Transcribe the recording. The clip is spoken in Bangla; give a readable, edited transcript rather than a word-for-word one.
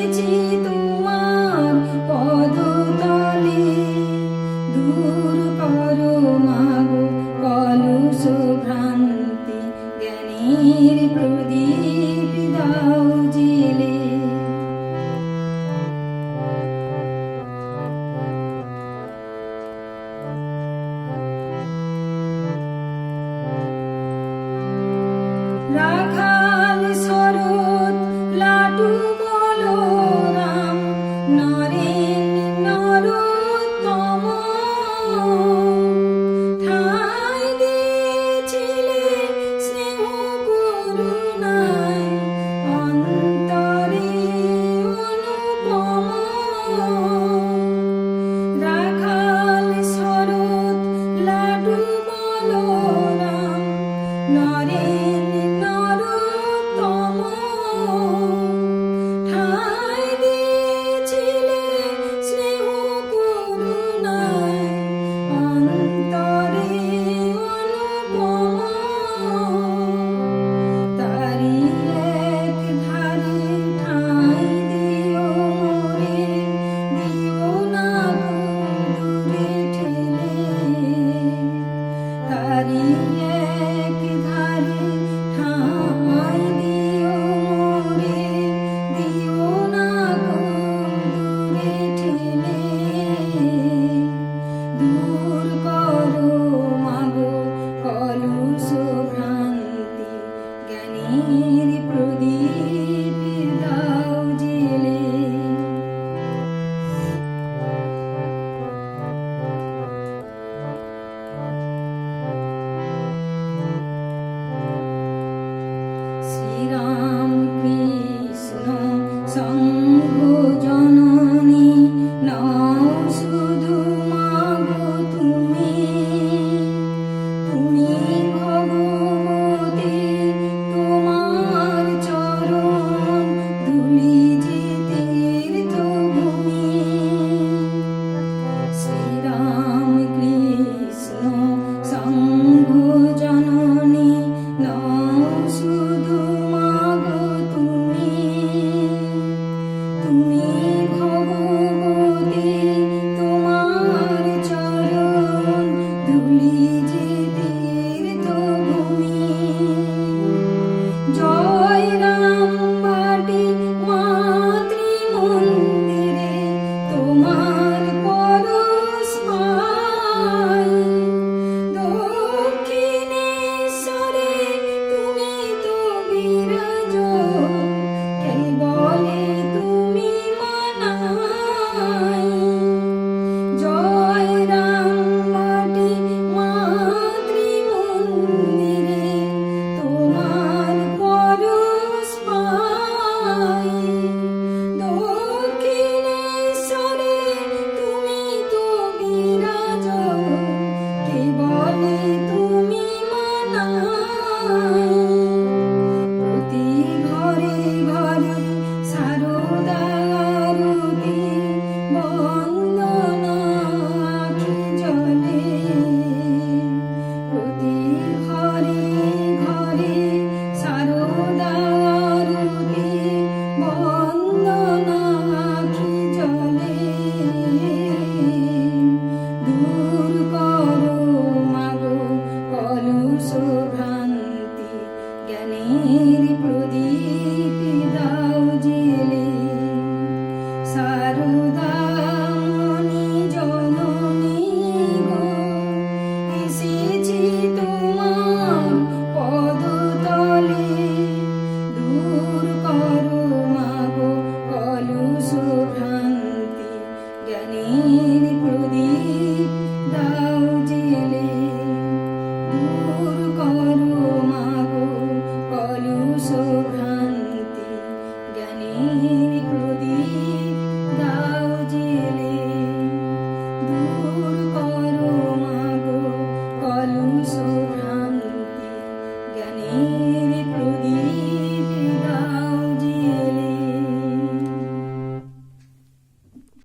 এসেছি তোমার পদতলে, দূর করো মাগো কলুষ ভ্রান্তি, জ্ঞানের প্রদীপ দাও জেলে। রাখাল শরৎ লাটু বলরাম, নরেন নরোত্তম, ঠাঁই দিয়েছিলে স্নেহ করুণায়, অন্তরে অনুপম। রাখাল শরৎ লাটু বলরাম, নরেন নরোত্তম, ঠাঁই দিয়েছিলে স্নেহ করুণায়, অন্তরে অনুপম। তারি এক ধারে ঠাঁই দিও মোরে, দিও না গো দূরে ঠেলে। তারি এক ধারে ঠাঁই দিও মোরে, দিও না গো দূরে ঠেলে। দূর করো মাগো কলুষ ভ্রান্তি, জ্ঞানের প্রদীপ দাও জেলে। শ্রীরাম কৃষ্ণ শম্ভ জননী, নাও শুধু মাগো তুমি। তুমি ভগবতী, তোমার চরণ ধুলি যে তীর্থভূমি। শ্রীরাম কৃষ্ণ শম্ভ জননী, নাও শুধু মাগো তুমি। তুমি ভগবতী, তোমার চরণ ধুলি যে তীর্থভূমি। জয় রাম বাটি মাতৃমন্দিরে, তোমার পরশ পাই। দক্ষিণেশ্বরে তুমি তো বিরাজ, কে বলে তুমি মানাই। জয় রাম বাটি মাতৃমন্দিরে, তোমার পরশ পাই। দক্ষিণেশ্বরে তুমি তো বিরাজ, কে বলে তুমি মানাই। প্রতি ঘরে ঘরে শারদা আরতি, বন্দনা আখি জলে। প্রতি ঘরে ঘরে শারদা আরতি, বন্দনা আখি জলে। দূর করো মাগো কলুষ ভ্রান্তি, জ্ঞানের প্রদীপ দাও জেলে। শারদামণি জননী গো, এসেছি তোমার পদতলে, দূর করো মাগো কলুষ ভ্রান্তি, জ্ঞানের প্রদীপ দাও জেলে। দূর করো মাগো কলুষ ভ্রান্তি, জ্ঞানের প্রদীপ দাও জেলে। দূর করো মাগো কলুষ ভ্রান্তি।